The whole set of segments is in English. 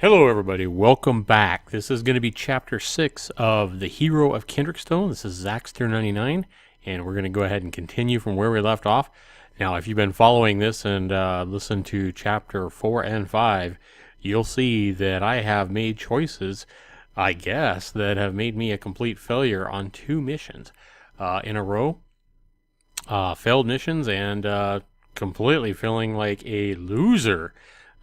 Hello everybody, welcome back. This is going to be chapter 6 of The Hero of Kendrickstone. This is Zaxter99, and we're going to go ahead and continue from where we left off. Now, if you've been following this and listened to chapter 4 and 5, you'll see that I have made choices, I guess, that have made me a complete failure on 2 missions in a row. Failed missions and completely feeling like a loser.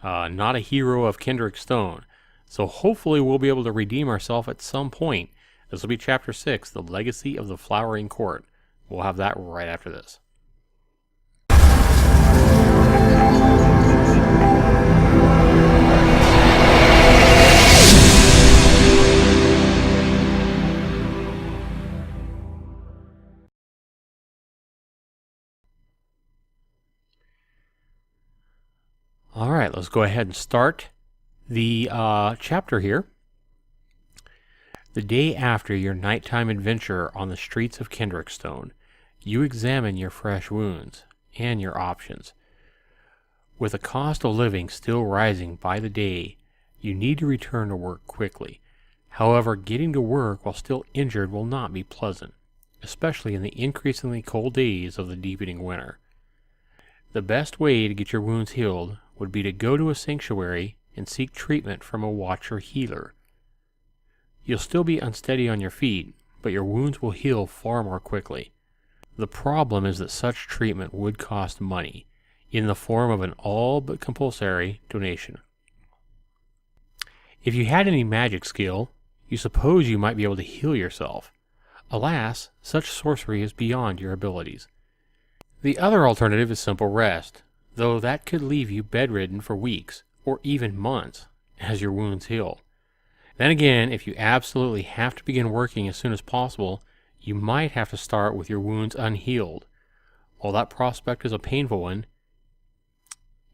Not a hero of Kendrickstone. So hopefully we'll be able to redeem ourselves at some point. This will be Chapter 6, The Legacy of the Flowering Court. We'll have that right after this. Alright, let's go ahead and start the chapter here. The day after your nighttime adventure on the streets of Kendrickstone, you examine your fresh wounds and your options. With the cost of living still rising by the day, you need to return to work quickly. However, getting to work while still injured will not be pleasant, especially in the increasingly cold days of the deepening winter. The best way to get your wounds healed would be to go to a sanctuary and seek treatment from a watcher healer. You'll still be unsteady on your feet, but your wounds will heal far more quickly. The problem is that such treatment would cost money, in the form of an all but compulsory donation. If you had any magic skill, you suppose you might be able to heal yourself. Alas, such sorcery is beyond your abilities. The other alternative is simple rest, though that could leave you bedridden for weeks, or even months, as your wounds heal. Then again, if you absolutely have to begin working as soon as possible, you might have to start with your wounds unhealed. While that prospect is a painful one,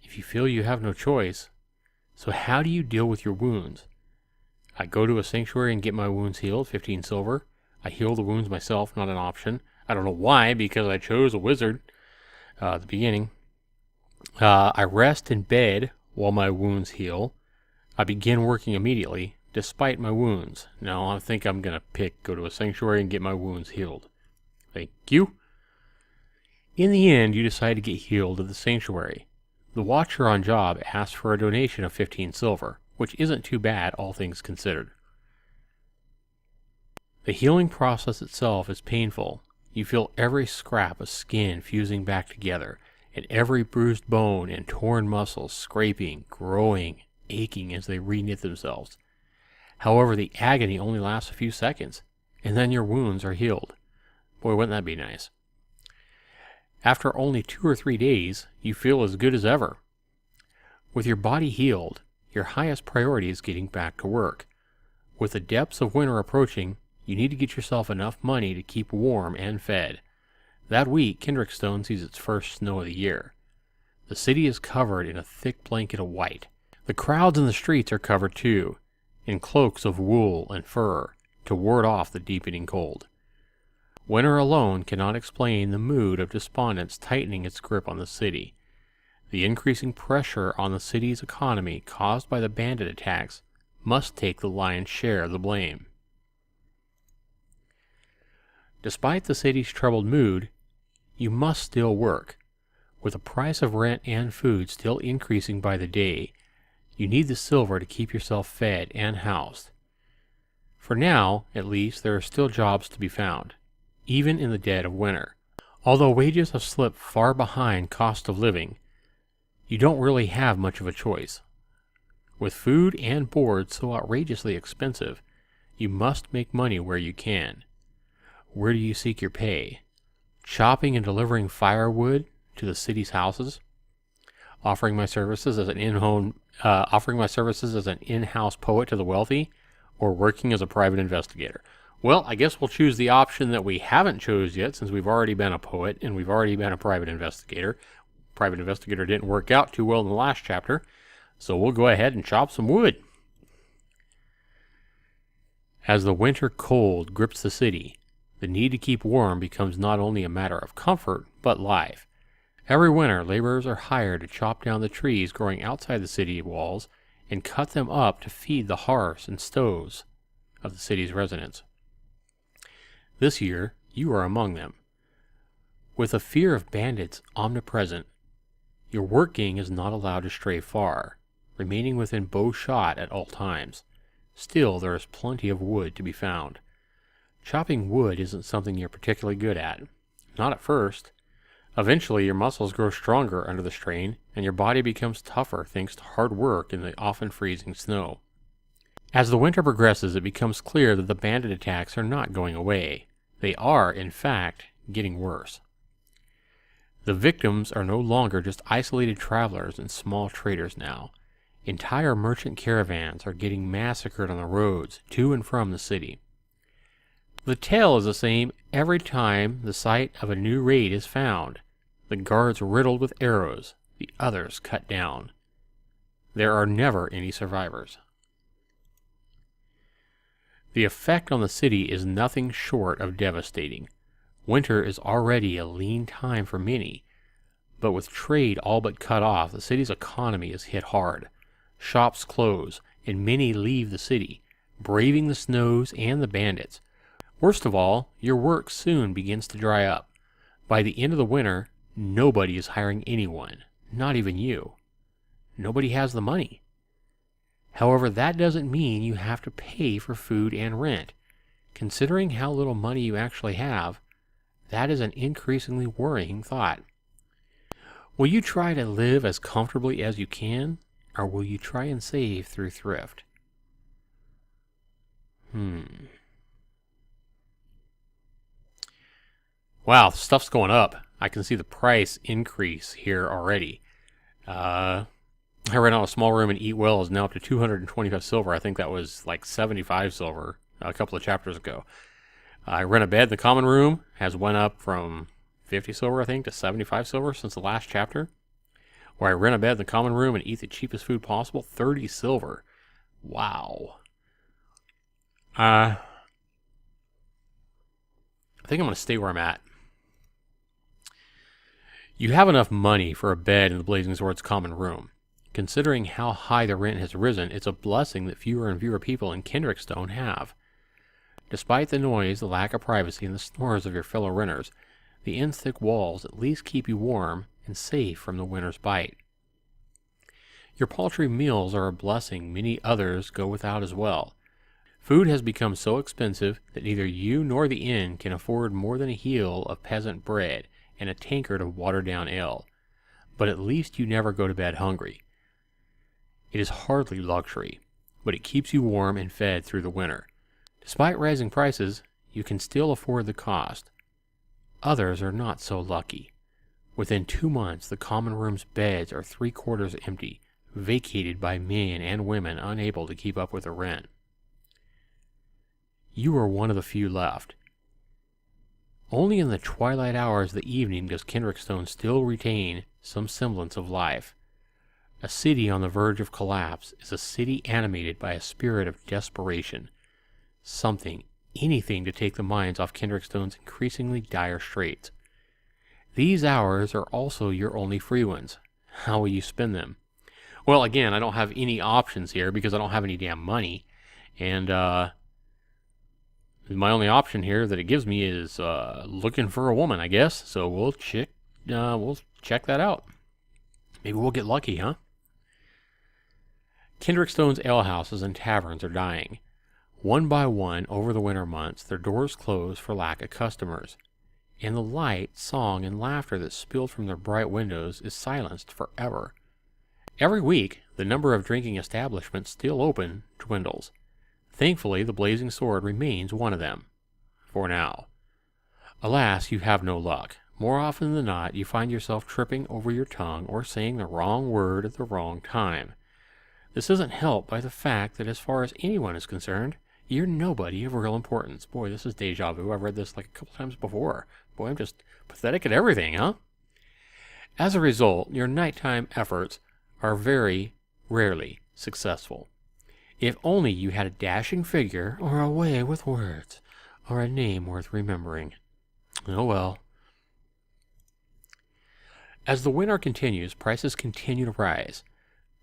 if you feel you have no choice, so how do you deal with your wounds? I go to a sanctuary and get my wounds healed, 15 silver. I heal the wounds myself, not an option. I don't know why, because I chose a wizard at the beginning. I rest in bed while my wounds heal. I begin working immediately, despite my wounds. Now, I think I'm going to go to a sanctuary and get my wounds healed. Thank you. In the end, you decide to get healed at the sanctuary. The watcher on job asks for a donation of 15 silver, which isn't too bad, all things considered. The healing process itself is painful. You feel every scrap of skin fusing back together, and every bruised bone and torn muscles scraping, growing, aching as they reknit themselves. However, the agony only lasts a few seconds, and then your wounds are healed. Boy, wouldn't that be nice. After only 2 or 3 days, you feel as good as ever. With your body healed, your highest priority is getting back to work. With the depths of winter approaching, you need to get yourself enough money to keep warm and fed. That week, Kendrickstone sees its first snow of the year. The city is covered in a thick blanket of white. The crowds in the streets are covered too, in cloaks of wool and fur, to ward off the deepening cold. Winter alone cannot explain the mood of despondence tightening its grip on the city. The increasing pressure on the city's economy caused by the bandit attacks must take the lion's share of the blame. Despite the city's troubled mood, you must still work. With the price of rent and food still increasing by the day, you need the silver to keep yourself fed and housed. For now, at least, there are still jobs to be found, even in the dead of winter. Although wages have slipped far behind cost of living, you don't really have much of a choice. With food and board so outrageously expensive, you must make money where you can. Where do you seek your pay? Chopping and delivering firewood to the city's houses? Offering my services as an in-house poet to the wealthy? Or working as a private investigator? Well, I guess we'll choose the option that we haven't chose yet, since we've already been a poet and we've already been a private investigator. Private investigator didn't work out too well in the last chapter, so we'll go ahead and chop some wood. As the winter cold grips the city, the need to keep warm becomes not only a matter of comfort, but life. Every winter, laborers are hired to chop down the trees growing outside the city walls and cut them up to feed the hearths and stoves of the city's residents. This year, you are among them. With a fear of bandits omnipresent, your work gang is not allowed to stray far, remaining within bow shot at all times. Still, there is plenty of wood to be found. Chopping wood isn't something you're particularly good at. Not at first. Eventually, your muscles grow stronger under the strain, and your body becomes tougher thanks to hard work in the often freezing snow. As the winter progresses, it becomes clear that the bandit attacks are not going away. They are, in fact, getting worse. The victims are no longer just isolated travelers and small traders now. Entire merchant caravans are getting massacred on the roads to and from the city. The tale is the same every time the site of a new raid is found. The guards riddled with arrows, the others cut down. There are never any survivors. The effect on the city is nothing short of devastating. Winter is already a lean time for many, but with trade all but cut off, the city's economy is hit hard. Shops close, and many leave the city, braving the snows and the bandits. Worst of all, your work soon begins to dry up. By the end of the winter, nobody is hiring anyone, not even you. Nobody has the money. However, that doesn't mean you have to pay for food and rent. Considering how little money you actually have, that is an increasingly worrying thought. Will you try to live as comfortably as you can, or will you try and save through thrift? Wow, stuff's going up. I can see the price increase here already. I rent out a small room in Eat Well is now up to 225 silver. I think that was like 75 silver a couple of chapters ago. I rent a bed in the common room, has went up from 50 silver, I think, to 75 silver since the last chapter. Where I rent a bed in the common room and eat the cheapest food possible, 30 silver. Wow. I think I'm going to stay where I'm at. You have enough money for a bed in the Blazing Sword's common room. Considering how high the rent has risen, it's a blessing that fewer and fewer people in Kendrickstone have. Despite the noise, the lack of privacy, and the snores of your fellow renters, the inn's thick walls at least keep you warm and safe from the winter's bite. Your paltry meals are a blessing many others go without as well. Food has become so expensive that neither you nor the inn can afford more than a heel of peasant bread and a tankard of watered-down ale. But at least you never go to bed hungry. It is hardly luxury, but it keeps you warm and fed through the winter. Despite rising prices, you can still afford the cost. Others are not so lucky. Within 2 months, the common room's beds are 3/4 empty, vacated by men and women unable to keep up with the rent. You are one of the few left. Only in the twilight hours of the evening does Kendrickstone still retain some semblance of life. A city on the verge of collapse is a city animated by a spirit of desperation. Something, anything to take the minds off Kendrickstone's increasingly dire straits. These hours are also your only free ones. How will you spend them? Well, again, I don't have any options here because I don't have any damn money. And my only option here that it gives me is looking for a woman, I guess. So we'll check that out. Maybe we'll get lucky, huh? Kendrickstone's alehouses and taverns are dying. One by one, over the winter months, their doors close for lack of customers, and the light, song, and laughter that spilled from their bright windows is silenced forever. Every week, the number of drinking establishments still open dwindles. Thankfully, the Blazing Sword remains one of them. For now. Alas, you have no luck. More often than not, you find yourself tripping over your tongue or saying the wrong word at the wrong time. This isn't helped by the fact that as far as anyone is concerned, you're nobody of real importance. Boy, this is deja vu. I've read this like a couple times before. Boy, I'm just pathetic at everything, huh? As a result, your nighttime efforts are very rarely successful. If only you had a dashing figure, or a way with words, or a name worth remembering. Oh well. As the winter continues, prices continue to rise.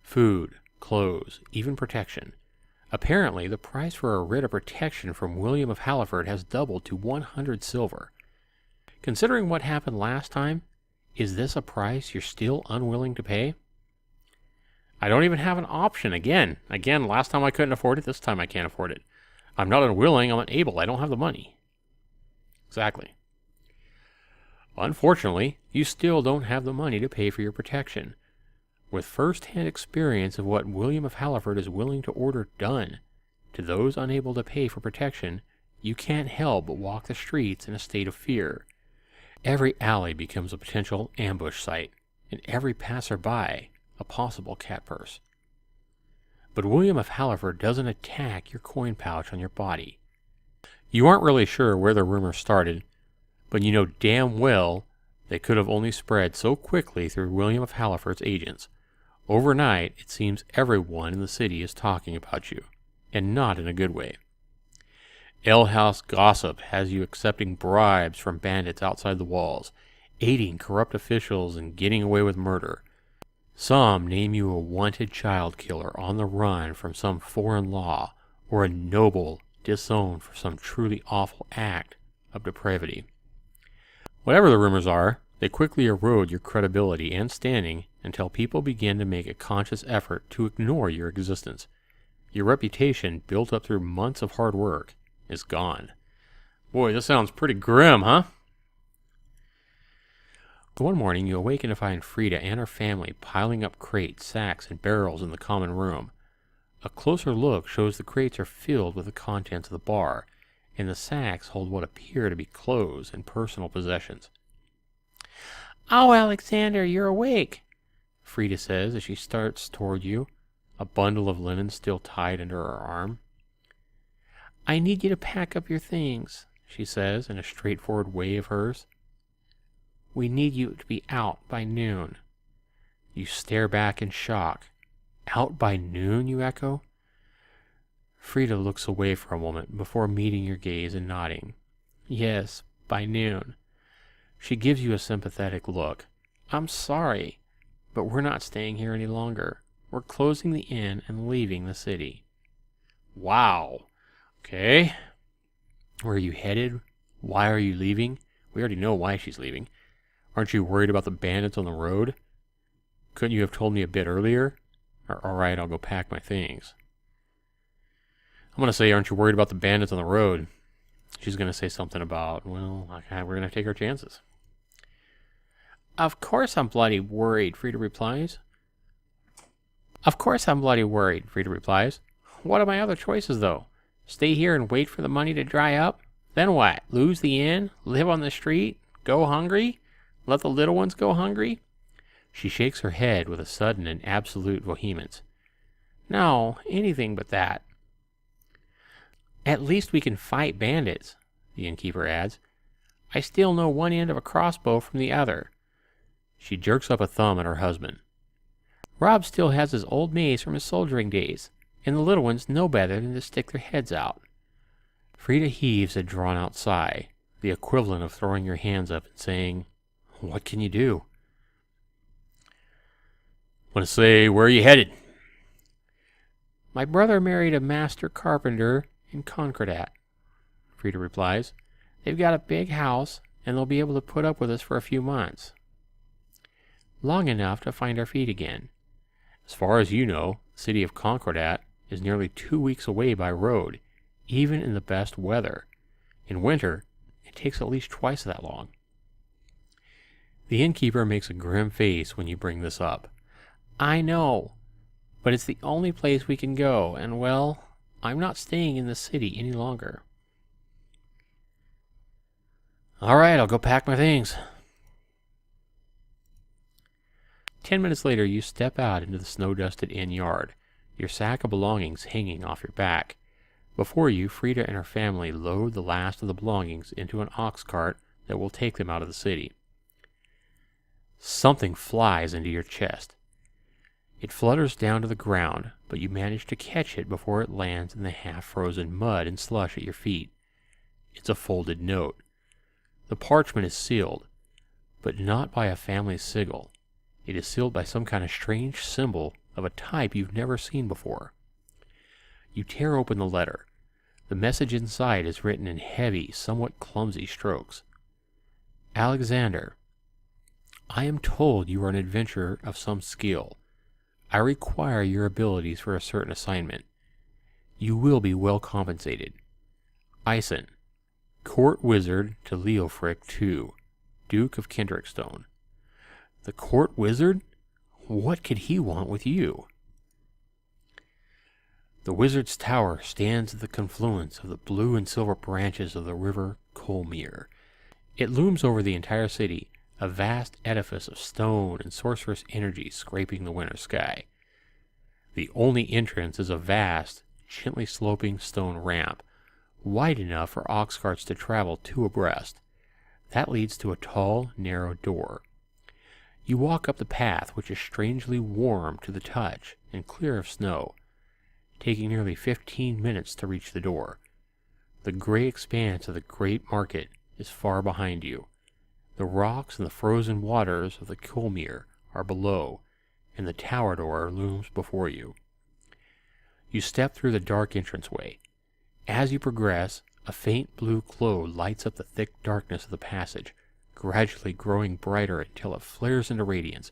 Food, clothes, even protection. Apparently, the price for a writ of protection from William of Halliford has doubled to 100 silver. Considering what happened last time, is this a price you're still unwilling to pay? I don't even have an option. Again, last time I couldn't afford it, this time I can't afford it. I'm not unwilling, I'm unable, I don't have the money. Exactly. Unfortunately, you still don't have the money to pay for your protection. With first-hand experience of what William of Halliford is willing to order done to those unable to pay for protection, you can't help but walk the streets in a state of fear. Every alley becomes a potential ambush site, and every passerby a possible cat purse. But William of Halliford doesn't attack your coin pouch on your body. You aren't really sure where the rumor started, but you know damn well they could have only spread so quickly through William of Halliford's agents. Overnight, it seems everyone in the city is talking about you, and not in a good way. Alehouse gossip has you accepting bribes from bandits outside the walls, aiding corrupt officials and getting away with murder. Some name you a wanted child killer on the run from some foreign law, or a noble disowned for some truly awful act of depravity. Whatever the rumors are, they quickly erode your credibility and standing until people begin to make a conscious effort to ignore your existence. Your reputation, built up through months of hard work, is gone. Boy, this sounds pretty grim, huh? One morning, you awaken to find Frida and her family piling up crates, sacks, and barrels in the common room. A closer look shows the crates are filled with the contents of the bar, and the sacks hold what appear to be clothes and personal possessions. "Oh, Alexander, you're awake," Frida says as she starts toward you, a bundle of linen still tied under her arm. "I need you to pack up your things," she says in a straightforward way of hers. "We need you to be out by noon." You stare back in shock. "Out by noon," you echo. Frida looks away for a moment before meeting your gaze and nodding. "Yes, by noon." She gives you a sympathetic look. "I'm sorry, but we're not staying here any longer. We're closing the inn and leaving the city." Wow. Okay. Where are you headed? Why are you leaving? We already know why she's leaving. Aren't you worried about the bandits on the road? Couldn't you have told me a bit earlier? All right, I'll go pack my things. I'm going to say, aren't you worried about the bandits on the road? She's going to say something about, well, we're going to take our chances. "Of course I'm bloody worried," Frida replies. "Of course I'm bloody worried," Frida replies. "What are my other choices, though? Stay here and wait for the money to dry up? Then what? Lose the inn? Live on the street? Go hungry? Let the little ones go hungry?" She shakes her head with a sudden and absolute vehemence. "No, anything but that." "At least we can fight bandits," the innkeeper adds. "I still know one end of a crossbow from the other." She jerks up a thumb at her husband. "Rob still has his old mace from his soldiering days, and the little ones know better than to stick their heads out." Frida heaves a drawn-out sigh, the equivalent of throwing your hands up and saying, "What can you do?" "I'm going to say, where are you headed?" "My brother married a master carpenter in Concordat," Frida replies. "They've got a big house, and they'll be able to put up with us for a few months. Long enough to find our feet again. As far as you know, the city of Concordat is nearly 2 weeks away by road, even in the best weather. In winter, it takes at least twice that long." The innkeeper makes a grim face when you bring this up. "I know, but it's the only place we can go, and, well, I'm not staying in the city any longer." "All right, I'll go pack my things." 10 minutes later, you step out into the snow-dusted inn yard, your sack of belongings hanging off your back. Before you, Frida and her family load the last of the belongings into an ox cart that will take them out of the city. Something flies into your chest. It flutters down to the ground, but you manage to catch it before it lands in the half-frozen mud and slush at your feet. It's a folded note. The parchment is sealed, but not by a family sigil. It is sealed by some kind of strange symbol of a type you've never seen before. You tear open the letter. The message inside is written in heavy, somewhat clumsy strokes. Alexander, I am told you are an adventurer of some skill. I require your abilities for a certain assignment. You will be well compensated. Ison, Court Wizard to Leofric II, Duke of Kendrickstone. The Court Wizard? What could he want with you? The Wizard's Tower stands at the confluence of the blue and silver branches of the river Colmere. It looms over the entire city, a vast edifice of stone and sorcerous energy scraping the winter sky. The only entrance is a vast, gently sloping stone ramp, wide enough for ox carts to travel two abreast. That leads to a tall, narrow door. You walk up the path, which is strangely warm to the touch and clear of snow, taking nearly 15 minutes to reach the door. The gray expanse of the great market is far behind you. The rocks and the frozen waters of the Colmere are below, and the tower door looms before you. You step through the dark entranceway. As you progress, a faint blue glow lights up the thick darkness of the passage, gradually growing brighter until it flares into radiance,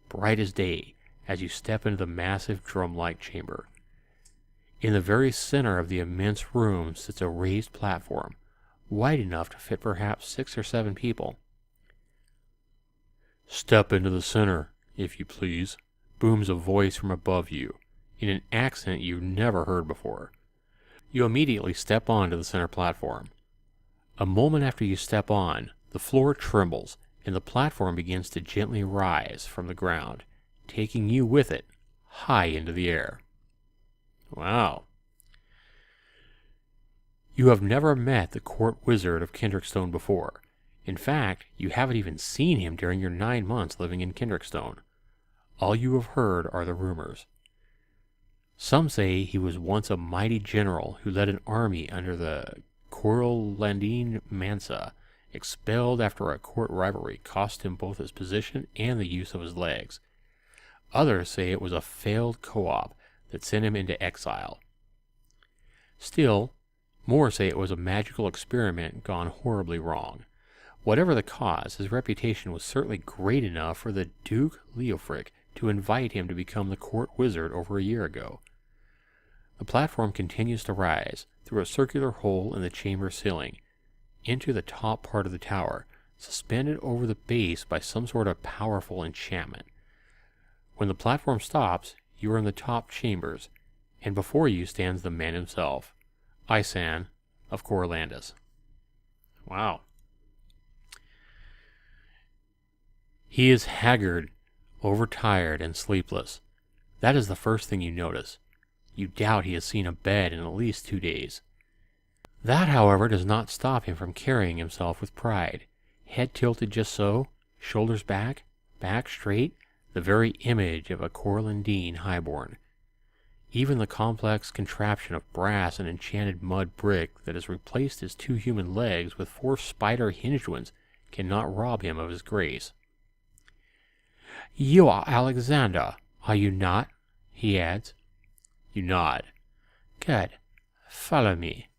bright as day, as you step into the massive drum-like chamber. In the very center of the immense room sits a raised platform, wide enough to fit perhaps 6 or 7 people. Step into the center, if you please, booms a voice from above you, in an accent you've never heard before. You immediately step onto the center platform. A moment after you step on, the floor trembles, and the platform begins to gently rise from the ground, taking you with it, high into the air. Wow. You have never met the Court Wizard of Kendrickstone before. In fact, you haven't even seen him during your 9 months living in Kendrickstone. All you have heard are the rumors. Some say he was once a mighty general who led an army under the Corlandine Mansa, expelled after a court rivalry cost him both his position and the use of his legs. Others say it was a failed co-op that sent him into exile. Still, more say it was a magical experiment gone horribly wrong. Whatever the cause, his reputation was certainly great enough for the Duke Leofric to invite him to become the court wizard over a year ago. The platform continues to rise through a circular hole in the chamber ceiling into the top part of the tower, suspended over the base by some sort of powerful enchantment. When the platform stops, you are in the top chambers, and before you stands the man himself, Isan of Corlandis. Wow. He is haggard, overtired, and sleepless. That is the first thing you notice. You doubt he has seen a bed in at least 2 days. That, however, does not stop him from carrying himself with pride. Head tilted just so, shoulders back, back straight, the very image of a Corlandine highborn. Even the complex contraption of brass and enchanted mud brick that has replaced his 2 human legs with 4 spider-hinged ones cannot rob him of his grace. "You are Alexander, are you not?" he adds. You nod. "Good. Follow me."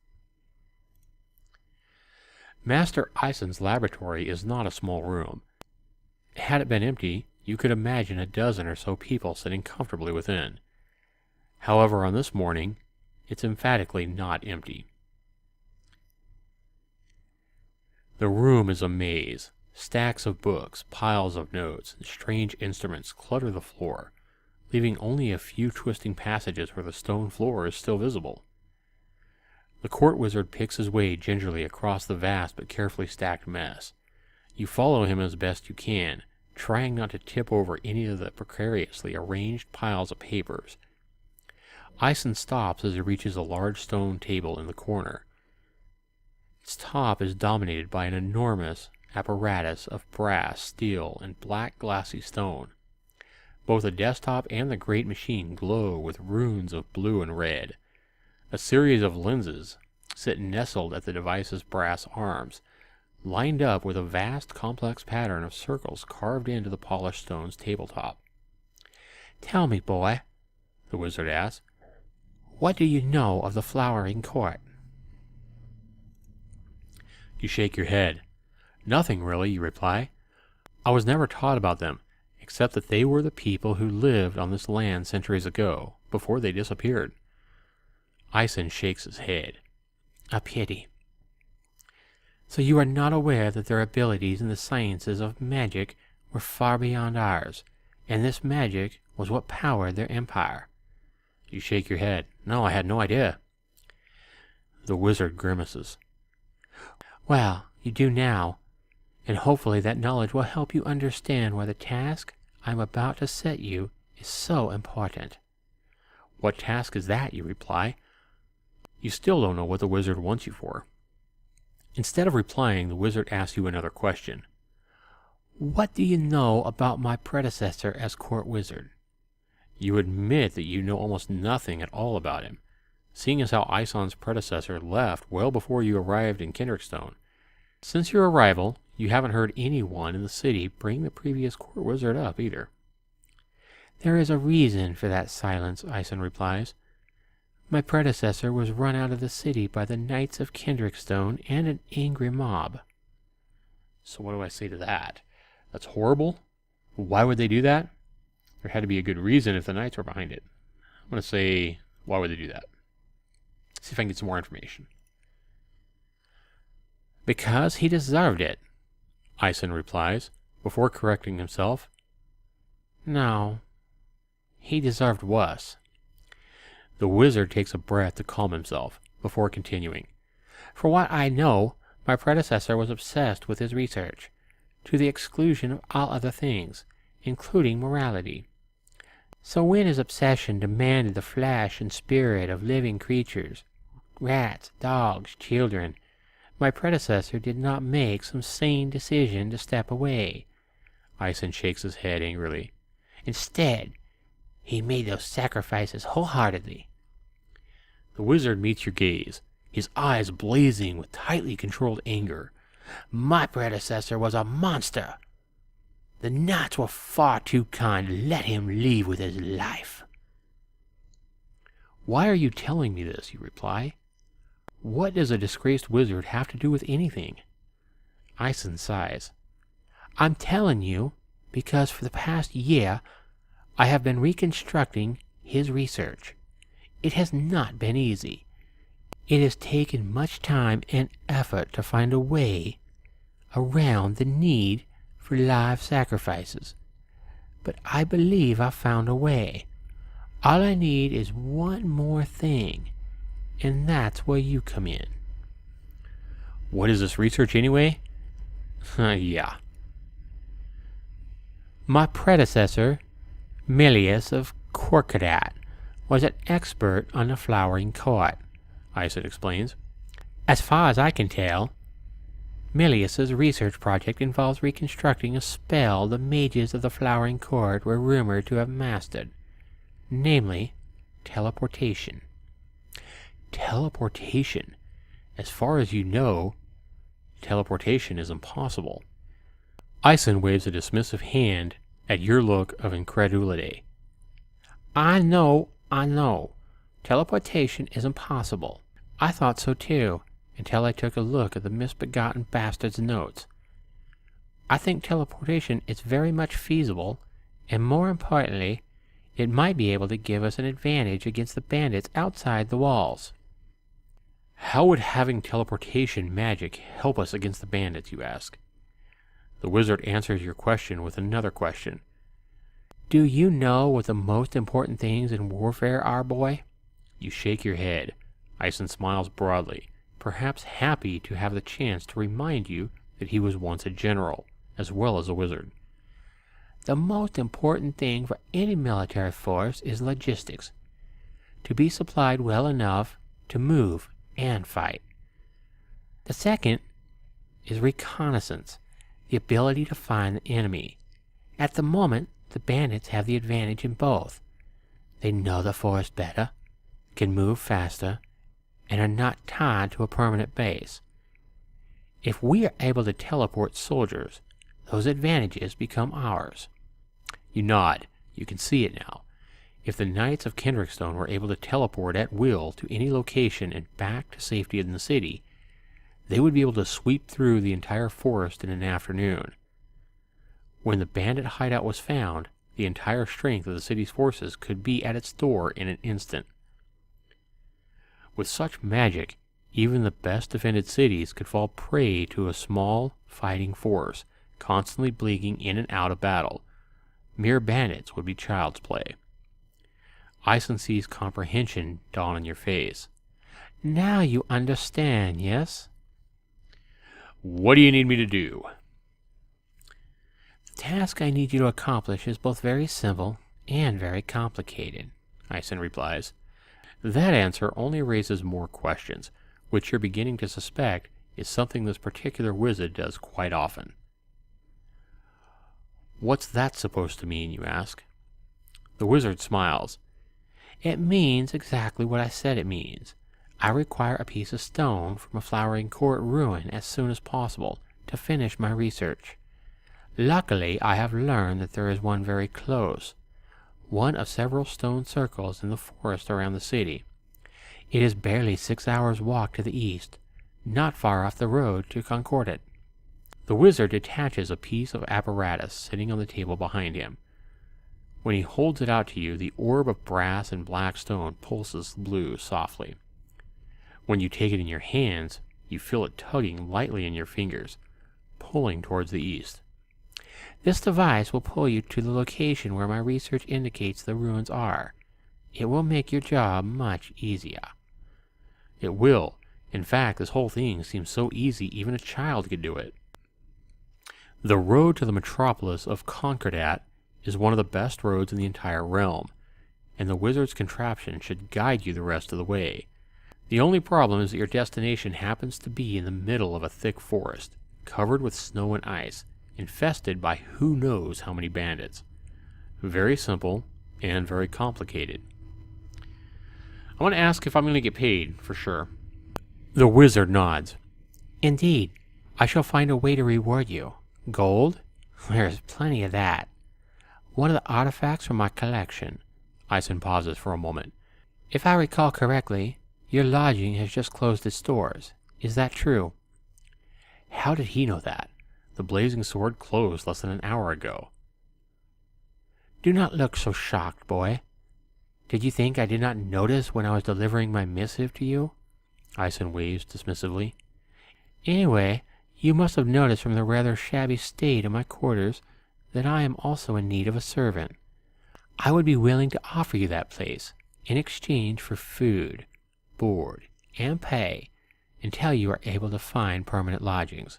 Master Ison's laboratory is not a small room. Had it been empty, you could imagine a dozen or so people sitting comfortably within. However, on this morning, it's emphatically not empty. The room is a maze. Stacks of books, piles of notes, and strange instruments clutter the floor, leaving only a few twisting passages where the stone floor is still visible. The court wizard picks his way gingerly across the vast but carefully stacked mess. You follow him as best you can, trying not to tip over any of the precariously arranged piles of papers. Ison stops as he reaches a large stone table in the corner. Its top is dominated by an enormous apparatus of brass, steel, and black glassy stone. Both the desktop and the great machine glow with runes of blue and red. A series of lenses sit nestled at the device's brass arms, lined up with a vast complex pattern of circles carved into the polished stone's tabletop. Tell me, boy, the wizard asked, what do you know of the flowering court? You shake your head. Nothing really, you reply. I was never taught about them, except that they were the people who lived on this land centuries ago, before they disappeared. Ison shakes his head. A pity. So you are not aware that their abilities in the sciences of magic were far beyond ours, and this magic was what powered their empire. You shake your head. No, I had no idea. The wizard grimaces. Well, you do now, and hopefully that knowledge will help you understand why the task I'm about to set you is so important. What task is that, you reply. You still don't know what the wizard wants you for. Instead of replying, the wizard asks you another question. What do you know about my predecessor as court wizard? You admit that you know almost nothing at all about him, seeing as how Ison's predecessor left well before you arrived in Kendrickstone. Since your arrival, you haven't heard anyone in the city bring the previous court wizard up either. There is a reason for that silence, Ison replies. My predecessor was run out of the city by the Knights of Kendrickstone and an angry mob. So what do I say to that? That's horrible? Why would they do that? There had to be a good reason if the Knights were behind it. I'm going to say, why would they do that? See if I can get some more information. Because he deserved it, Ison replies, before correcting himself. No, he deserved worse. The wizard takes a breath to calm himself, before continuing. For what I know, my predecessor was obsessed with his research, to the exclusion of all other things, including morality. So when his obsession demanded the flesh and spirit of living creatures, rats, dogs, children, my predecessor did not make some sane decision to step away. Ison shakes his head angrily. Instead, he made those sacrifices wholeheartedly. The wizard meets your gaze, his eyes blazing with tightly controlled anger. My predecessor was a monster. The Knights were far too kind to let him leave with his life. Why are you telling me this, you reply. What does a disgraced wizard have to do with anything? Ison sighs. I'm telling you because for the past year I have been reconstructing his research. It has not been easy. It has taken much time and effort to find a way around the need for live sacrifices. But I believe I've found a way. All I need is one more thing, and that's where you come in. What is this research anyway? Yeah. My predecessor, Milius of Corkadat, was an expert on the flowering court, Ison explains. As far as I can tell, Milius's research project involves reconstructing a spell the mages of the flowering court were rumored to have mastered, namely, teleportation. Teleportation? As far as you know, teleportation is impossible. Ison waves a dismissive hand at your look of incredulity. I know. Teleportation is impossible. I thought so too, until I took a look at the misbegotten bastard's notes. I think teleportation is very much feasible, and more importantly, it might be able to give us an advantage against the bandits outside the walls. How would having teleportation magic help us against the bandits, you ask? The wizard answers your question with another question. Do you know what the most important things in warfare are, boy? You shake your head. Ison smiles broadly, perhaps happy to have the chance to remind you that he was once a general, as well as a wizard. The most important thing for any military force is logistics. To be supplied well enough to move and fight. The second is reconnaissance, the ability to find the enemy. At the moment, the bandits have the advantage in both. They know the forest better, can move faster, and are not tied to a permanent base. If we are able to teleport soldiers, those advantages become ours. You nod. You can see it now. If the Knights of Kendrickstone were able to teleport at will to any location and back to safety in the city, they would be able to sweep through the entire forest in an afternoon. When the bandit hideout was found, the entire strength of the city's forces could be at its door in an instant. With such magic, even the best defended cities could fall prey to a small fighting force, constantly bleeding in and out of battle. Mere bandits would be child's play. Iceland sees comprehension dawn on your face. Now you understand, yes? What do you need me to do? The task I need you to accomplish is both very simple and very complicated, Iceland replies. That answer only raises more questions, which you're beginning to suspect is something this particular wizard does quite often. What's that supposed to mean, you ask? The wizard smiles. It means exactly what I said it means. I require a piece of stone from a flowering court ruin as soon as possible to finish my research. Luckily, I have learned that there is one very close, one of several stone circles in the forest around the city. It is barely 6 hours' walk to the east, not far off the road to Concordat. The wizard detaches a piece of apparatus sitting on the table behind him. When he holds it out to you, the orb of brass and black stone pulses blue softly. When you take it in your hands, you feel it tugging lightly in your fingers, pulling towards the east. This device will pull you to the location where my research indicates the ruins are. It will make your job much easier. It will. In fact, this whole thing seems so easy even a child could do it. The road to the metropolis of Concordat is one of the best roads in the entire realm, and the wizard's contraption should guide you the rest of the way. The only problem is that your destination happens to be in the middle of a thick forest, covered with snow and ice, infested by who knows how many bandits. Very simple and very complicated. I want to ask if I'm going to get paid, for sure. The wizard nods. Indeed, I shall find a way to reward you. Gold? There's plenty of that. One of the artifacts from my collection. Iceland pauses for a moment. If I recall correctly, your lodging has just closed its doors. Is that true? How did he know that? The blazing sword closed less than an hour ago. Do not look so shocked, boy. Did you think I did not notice when I was delivering my missive to you? Iceland waves dismissively. Anyway, you must have noticed from the rather shabby state of my quarters that I am also in need of a servant. I would be willing to offer you that place in exchange for food, board, and pay until you are able to find permanent lodgings.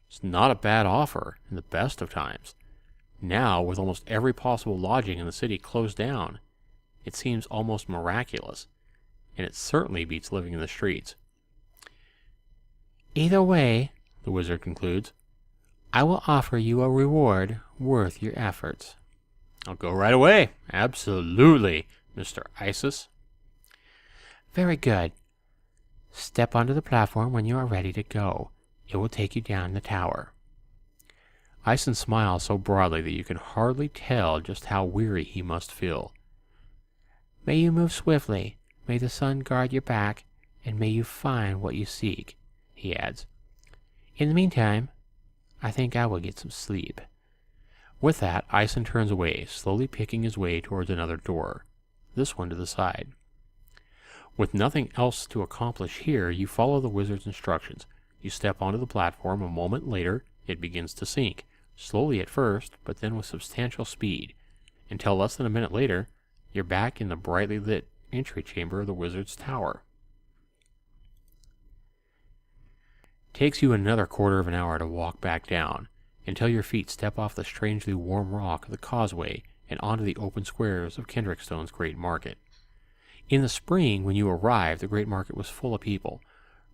It's not a bad offer in the best of times. Now, with almost every possible lodging in the city closed down, it seems almost miraculous, and it certainly beats living in the streets. Either way, the wizard concludes, I will offer you a reward worth your efforts. I'll go right away. Absolutely, Mr. Isis. Very good. Step onto the platform when you are ready to go. It will take you down the tower. Iceland smiles so broadly that you can hardly tell just how weary he must feel. May you move swiftly, may the sun guard your back, and may you find what you seek, he adds. In the meantime, I think I will get some sleep. With that, Iceland turns away, slowly picking his way towards another door, this one to the side. With nothing else to accomplish here, you follow the wizard's instructions. You step onto the platform. A moment later, it begins to sink, slowly at first, but then with substantial speed, until less than a minute later, you're back in the brightly lit entry chamber of the wizard's tower. Takes you another quarter of an hour to walk back down, until your feet step off the strangely warm rock of the causeway and onto the open squares of Kendrickstone's great market. In the spring, when you arrived, the great market was full of people.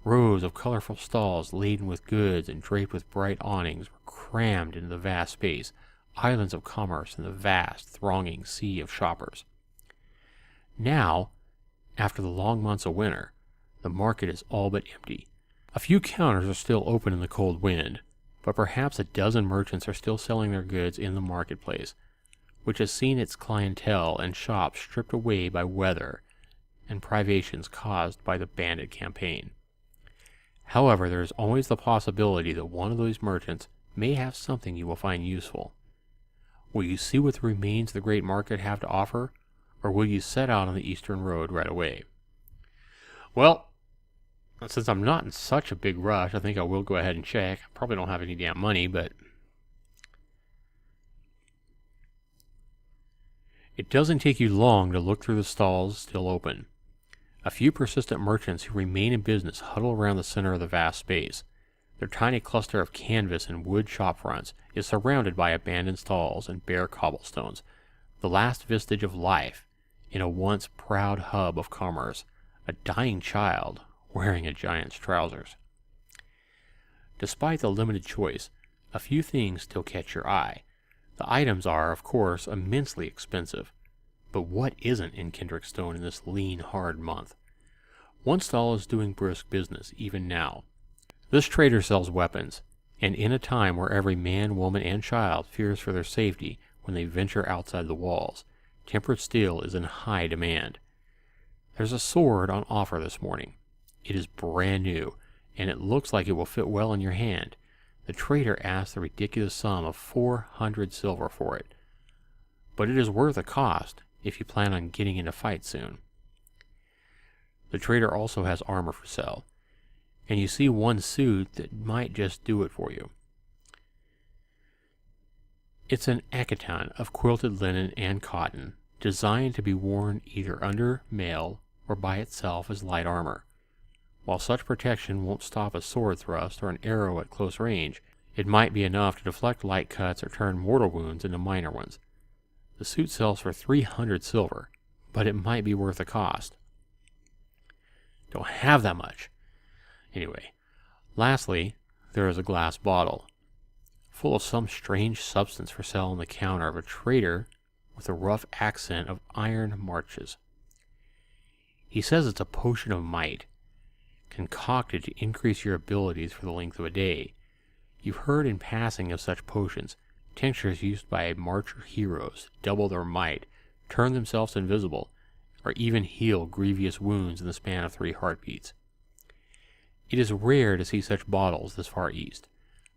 Rows of colorful stalls laden with goods and draped with bright awnings were crammed into the vast space, islands of commerce in the vast, thronging sea of shoppers. Now, after the long months of winter, the market is all but empty. A few counters are still open in the cold wind, but perhaps a dozen merchants are still selling their goods in the marketplace. which has seen its clientele and shops stripped away by weather and privations caused by the bandit campaign. However, there is always the possibility that one of those merchants may have something you will find useful. Will you see what the remains of the great market have to offer, or will you set out on the eastern road right away? Well, since I'm not in such a big rush, I think I will go ahead and check. I probably don't have any damn money, but it doesn't take you long to look through the stalls still open. A few persistent merchants who remain in business huddle around the center of the vast space. Their tiny cluster of canvas and wood shop fronts is surrounded by abandoned stalls and bare cobblestones, the last vestige of life in a once proud hub of commerce, a dying child wearing a giant's trousers. Despite the limited choice, a few things still catch your eye. The items are, of course, immensely expensive. But what isn't in Kendrickstone in this lean, hard month? One stall is doing brisk business, even now. This trader sells weapons, and in a time where every man, woman, and child fears for their safety when they venture outside the walls, tempered steel is in high demand. There's a sword on offer this morning. It is brand new, and it looks like it will fit well in your hand. The trader asks the ridiculous sum of 400 silver for it, but it is worth the cost if you plan on getting into fight soon. The trader also has armor for sale, and you see one suit that might just do it for you. It's an akitan of quilted linen and cotton, designed to be worn either under mail or by itself as light armor. While such protection won't stop a sword thrust or an arrow at close range, it might be enough to deflect light cuts or turn mortal wounds into minor ones. The suit sells for 300 silver, but it might be worth the cost. Don't have that much. Anyway, lastly, there is a glass bottle, full of some strange substance for sale on the counter of a trader with a rough accent of iron marches. He says it's a potion of might, concocted to increase your abilities for the length of a day. You've heard in passing of such potions, tinctures used by marcher heroes to double their might, turn themselves invisible, or even heal grievous wounds in the span of 3 heartbeats. It is rare to see such bottles this far east,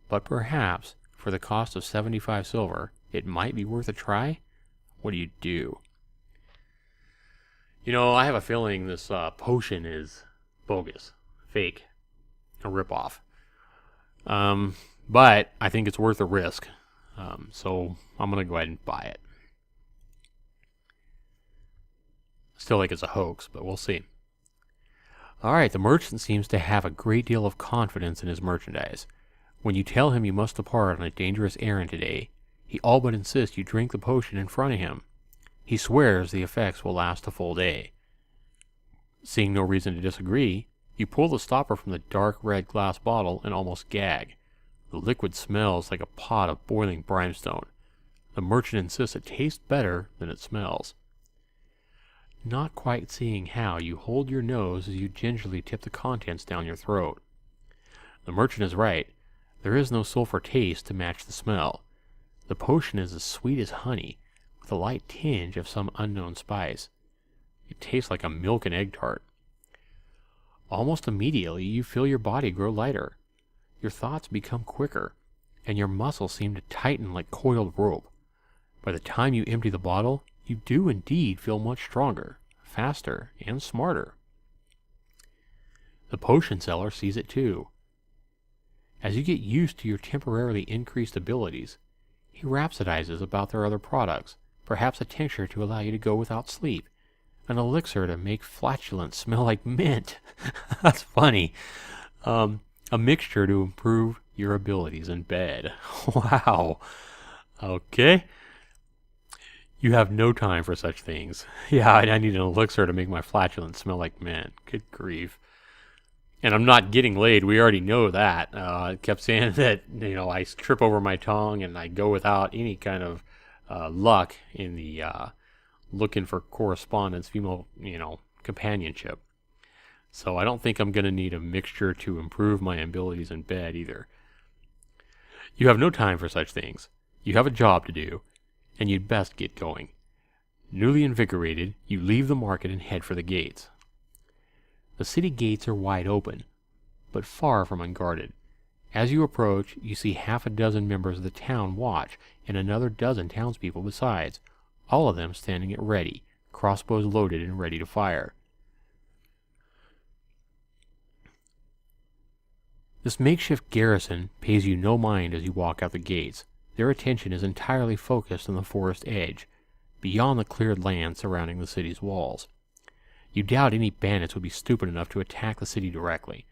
but perhaps, for the cost of 75 silver, it might be worth a try? What do you do? You know, I have a feeling this potion is bogus, fake, a ripoff. But I think it's worth the risk. So I'm going to go ahead and buy it. Still think it's a hoax, but we'll see. Alright, the merchant seems to have a great deal of confidence in his merchandise. When you tell him you must depart on a dangerous errand today, he all but insists you drink the potion in front of him. He swears the effects will last a full day. Seeing no reason to disagree, you pull the stopper from the dark red glass bottle and almost gag. The liquid smells like a pot of boiling brimstone. The merchant insists it tastes better than it smells. Not quite seeing how, you hold your nose as you gingerly tip the contents down your throat. The merchant is right. There is no sulfur taste to match the smell. The potion is as sweet as honey, with a light tinge of some unknown spice. It tastes like a milk and egg tart. Almost immediately, you feel your body grow lighter. Your thoughts become quicker, and your muscles seem to tighten like coiled rope. By the time you empty the bottle, you do indeed feel much stronger, faster, and smarter. The potion seller sees it too. As you get used to your temporarily increased abilities, he rhapsodizes about their other products, perhaps a tincture to allow you to go without sleep, an elixir to make flatulence smell like mint. That's funny. A mixture to improve your abilities in bed. Wow. Okay. You have no time for such things. Yeah, I need an elixir to make my flatulence smell like mint. Good grief. And I'm not getting laid. We already know that. It kept saying that, I trip over my tongue and I go without any kind of luck in the looking for correspondence, female, companionship. So I don't think I'm going to need a mixture to improve my abilities in bed either. You have no time for such things. You have a job to do, and you'd best get going. Newly invigorated, you leave the market and head for the gates. The city gates are wide open, but far from unguarded. As you approach, you see half a dozen members of the town watch, and another dozen townspeople besides, all of them standing at ready, crossbows loaded and ready to fire. This makeshift garrison pays you no mind as you walk out the gates. Their attention is entirely focused on the forest edge, beyond the cleared land surrounding the city's walls. You doubt any bandits would be stupid enough to attack the city directly,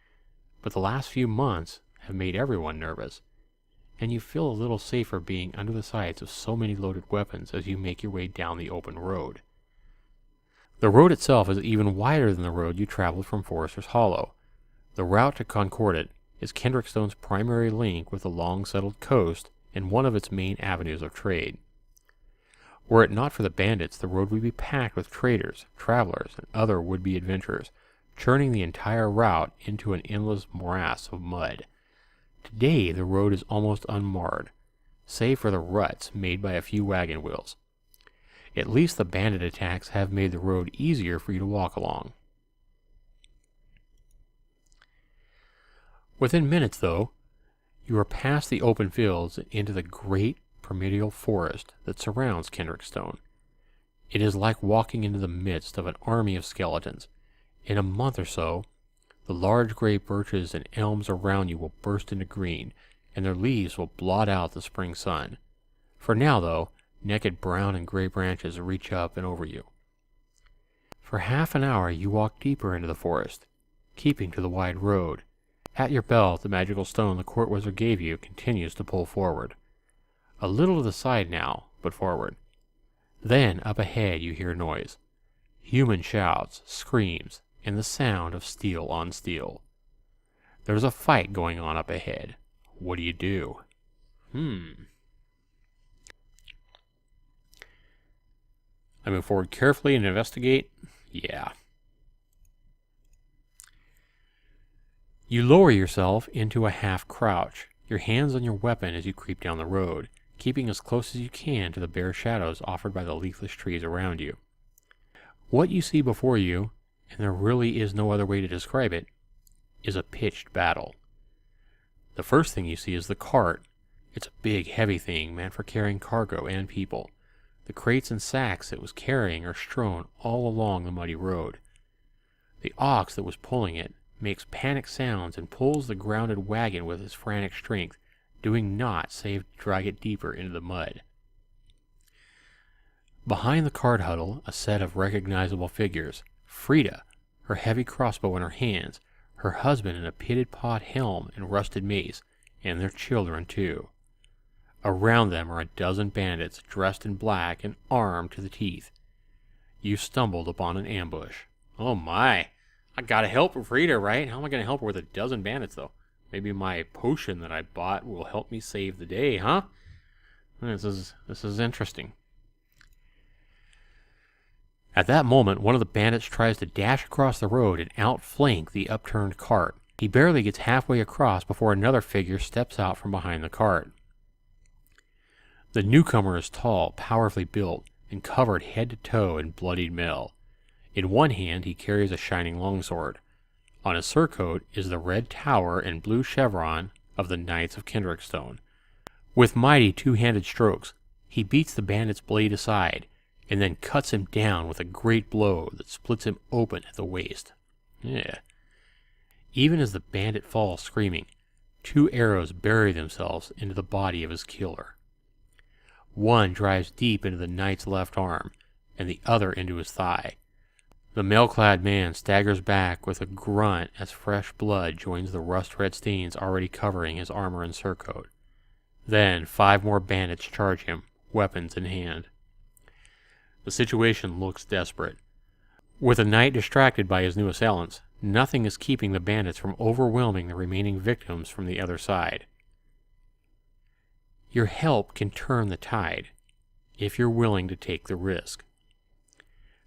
but the last few months have made everyone nervous, and you feel a little safer being under the sights of so many loaded weapons as you make your way down the open road. The road itself is even wider than the road you traveled from Forester's Hollow. The route to Concordat is Kendrickstone's primary link with the long-settled coast and one of its main avenues of trade. Were it not for the bandits, the road would be packed with traders, travelers, and other would-be adventurers, churning the entire route into an endless morass of mud. Today the road is almost unmarred, save for the ruts made by a few wagon wheels. At least the bandit attacks have made the road easier for you to walk along. Within minutes, though, you are past the open fields and into the great primordial forest that surrounds Kendrickstone. It is like walking into the midst of an army of skeletons. In a month or so, the large gray birches and elms around you will burst into green, and their leaves will blot out the spring sun. For now, though, naked brown and gray branches reach up and over you. For half an hour you walk deeper into the forest, keeping to the wide road. At your belt, the magical stone the court wizard gave you continues to pull forward. A little to the side now, but forward. Then, up ahead, you hear noise. Human shouts, screams, and the sound of steel on steel. There's a fight going on up ahead. What do you do? I move forward carefully and investigate. Yeah. You lower yourself into a half crouch, your hands on your weapon as you creep down the road, keeping as close as you can to the bare shadows offered by the leafless trees around you. What you see before you, and there really is no other way to describe it, is a pitched battle. The first thing you see is the cart. It's a big, heavy thing meant for carrying cargo and people. The crates and sacks it was carrying are strewn all along the muddy road. The ox that was pulling it makes panic sounds and pulls the grounded wagon with his frantic strength, doing naught save to drag it deeper into the mud. Behind the cart huddle, a set of recognizable figures. Frida, her heavy crossbow in her hands, her husband in a pitted pot helm and rusted mace, and their children too. Around them are a dozen bandits dressed in black and armed to the teeth. You stumbled upon an ambush. Oh my! I gotta help Frida, right? How am I gonna help her with a dozen bandits, though? Maybe my potion that I bought will help me save the day, huh? This is interesting. At that moment, one of the bandits tries to dash across the road and outflank the upturned cart. He barely gets halfway across before another figure steps out from behind the cart. The newcomer is tall, powerfully built, and covered head to toe in bloodied mail. In one hand he carries a shining longsword. On his surcoat is the red tower and blue chevron of the Knights of Kendrickstone. With mighty two-handed strokes, he beats the bandit's blade aside, and then cuts him down with a great blow that splits him open at the waist. Even as the bandit falls screaming, 2 arrows bury themselves into the body of his killer. One drives deep into the knight's left arm, and the other into his thigh. The mail-clad man staggers back with a grunt as fresh blood joins the rust-red stains already covering his armor and surcoat. Then 5 more bandits charge him, weapons in hand. The situation looks desperate. With the knight distracted by his new assailants, nothing is keeping the bandits from overwhelming the remaining victims from the other side. Your help can turn the tide, if you're willing to take the risk.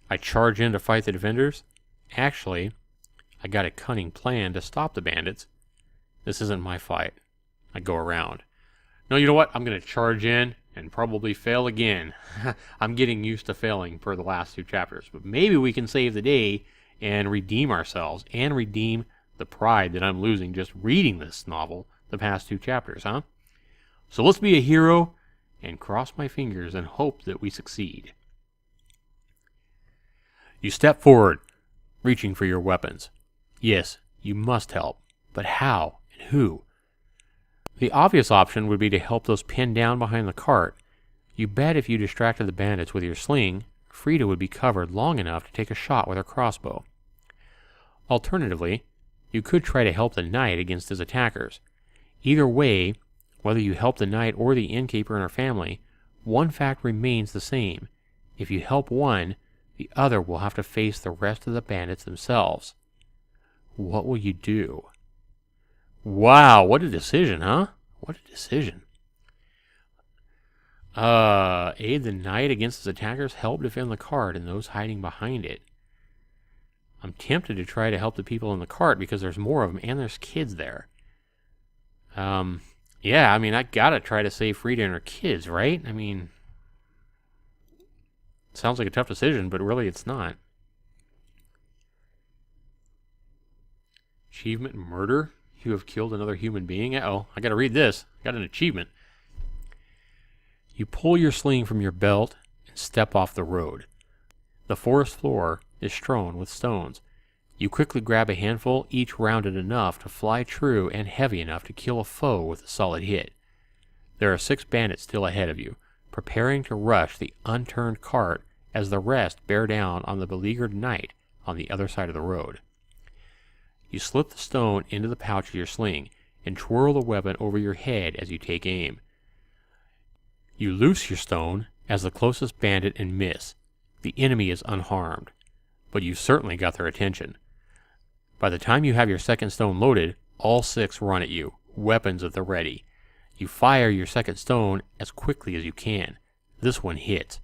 I charge in to fight the defenders. Actually, I got a cunning plan to stop the bandits. This isn't my fight. I go around. No, you know what? I'm going to charge in and probably fail again. I'm getting used to failing per the last 2 chapters, but maybe we can save the day and redeem ourselves and redeem the pride that I'm losing just reading this novel the past 2 chapters, huh? So let's be a hero and cross my fingers and hope that we succeed. You step forward, reaching for your weapons. Yes, you must help, but how and who? The obvious option would be to help those pinned down behind the cart. You bet if you distracted the bandits with your sling, Frida would be covered long enough to take a shot with her crossbow. Alternatively, you could try to help the knight against his attackers. Either way, whether you help the knight or the innkeeper and her family, one fact remains the same. If you help one, the other will have to face the rest of the bandits themselves. What will you do? Wow, what a decision, huh? What a decision. Aid the knight against his attackers, help defend the cart and those hiding behind it. I'm tempted to try to help the people in the cart because there's more of them and there's kids there. Yeah, I mean, I gotta try to save Frida and her kids, right? I mean, sounds like a tough decision, but really it's not. Achievement murder? You have killed another human being? Uh-oh, I gotta read this. I got an achievement. You pull your sling from your belt and step off the road. The forest floor is strewn with stones. You quickly grab a handful, each rounded enough to fly true and heavy enough to kill a foe with a solid hit. There are 6 bandits still ahead of you, preparing to rush the unturned cart as the rest bear down on the beleaguered knight on the other side of the road. You slip the stone into the pouch of your sling and twirl the weapon over your head as you take aim. You loose your stone as the closest bandit and miss. The enemy is unharmed, but you've certainly got their attention. By the time you have your second stone loaded, all 6 run at you, weapons at the ready. You fire your second stone as quickly as you can. This one hits.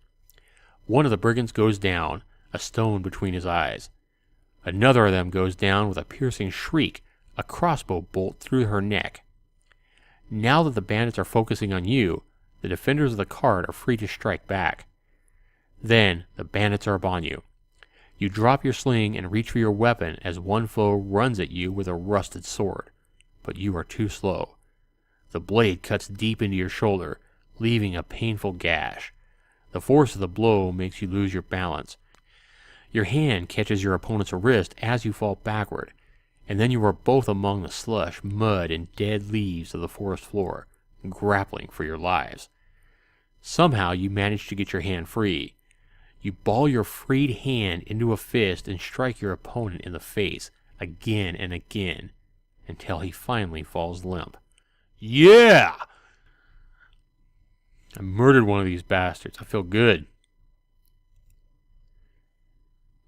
One of the brigands goes down, a stone between his eyes. Another of them goes down with a piercing shriek, a crossbow bolt through her neck. Now that the bandits are focusing on you, the defenders of the cart are free to strike back. Then the bandits are upon you. You drop your sling and reach for your weapon as one foe runs at you with a rusted sword, but you are too slow. The blade cuts deep into your shoulder, leaving a painful gash. The force of the blow makes you lose your balance. Your hand catches your opponent's wrist as you fall backward, and then you are both among the slush, mud, and dead leaves of the forest floor, grappling for your lives. Somehow you manage to get your hand free. You ball your freed hand into a fist and strike your opponent in the face again and again until he finally falls limp. Yeah! I murdered one of these bastards. I feel good.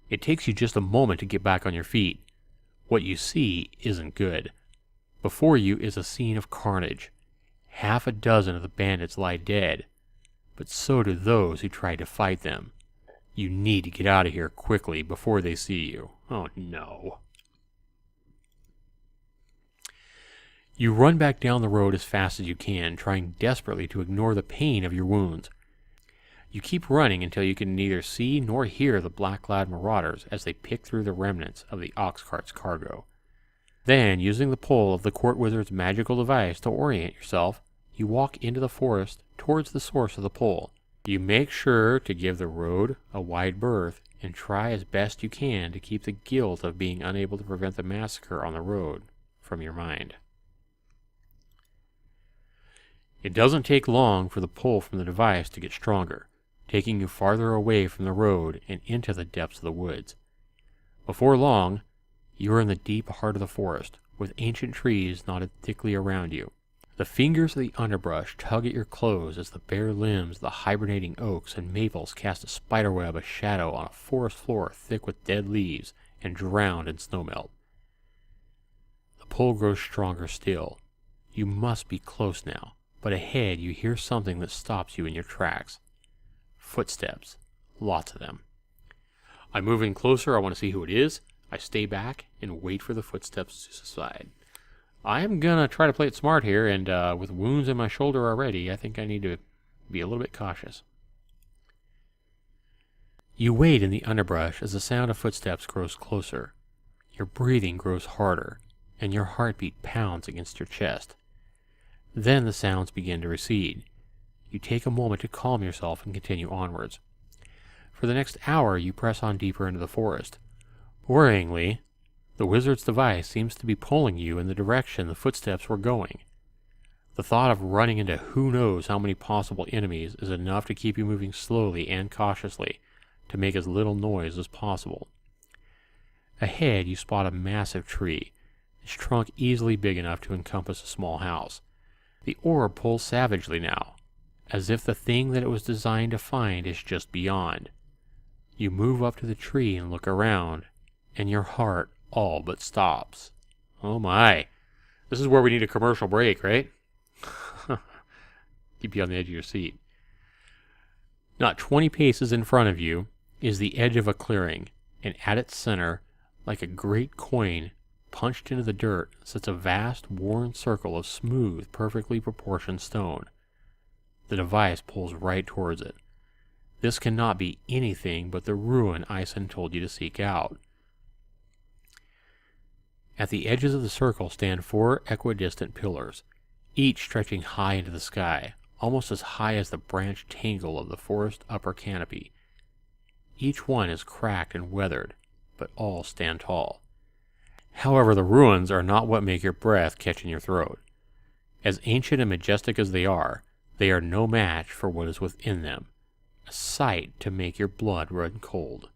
It takes you just a moment to get back on your feet. What you see isn't good. Before you is a scene of carnage. 6 of the bandits lie dead, but so do those who tried to fight them. You need to get out of here quickly before they see you. Oh no. You run back down the road as fast as you can, trying desperately to ignore the pain of your wounds. You keep running until you can neither see nor hear the black-clad marauders as they pick through the remnants of the ox cart's cargo. Then, using the pull of the court wizard's magical device to orient yourself, you walk into the forest towards the source of the pull. You make sure to give the road a wide berth and try as best you can to keep the guilt of being unable to prevent the massacre on the road from your mind. It doesn't take long for the pull from the device to get stronger, taking you farther away from the road and into the depths of the woods. Before long, you are in the deep heart of the forest, with ancient trees knotted thickly around you. The fingers of the underbrush tug at your clothes as the bare limbs of the hibernating oaks and maples cast a spiderweb of shadow on a forest floor thick with dead leaves and drowned in snowmelt. The pull grows stronger still. You must be close now, but ahead you hear something that stops you in your tracks. Footsteps. Lots of them. I move in closer. I want to see who it is. I stay back and wait for the footsteps to subside. I am going to try to play it smart here, and with wounds in my shoulder already, I think I need to Be a little bit cautious. You wait in the underbrush as the sound of footsteps grows closer. Your breathing grows harder, and your heartbeat pounds against your chest. Then the sounds begin to recede. You take a moment to calm yourself and continue onwards. For the next hour, you press on deeper into the forest. Worryingly, the wizard's device seems to be pulling you in the direction the footsteps were going. The thought of running into who knows how many possible enemies is enough to keep you moving slowly and cautiously to make as little noise as possible. Ahead, you spot a massive tree, its trunk easily big enough to encompass a small house. The orb pulls savagely now, as if the thing that it was designed to find is just beyond. You move up to the tree and look around, and your heart all but stops. Oh my. This is where we need a commercial break, right? Keep you on the edge of your seat. Not 20 paces in front of you is the edge of a clearing, and at its center, like a great coin punched into the dirt, sits a vast, worn circle of smooth, perfectly proportioned stone. The device pulls right towards it. This cannot be anything but the ruin Ison told you to seek out. At the edges of the circle stand 4 equidistant pillars, each stretching high into the sky, almost as high as the branch tangle of the forest upper canopy. Each one is cracked and weathered, but all stand tall. However, the ruins are not what make your breath catch in your throat. As ancient and majestic as they are no match for what is within them, a sight to make your blood run cold.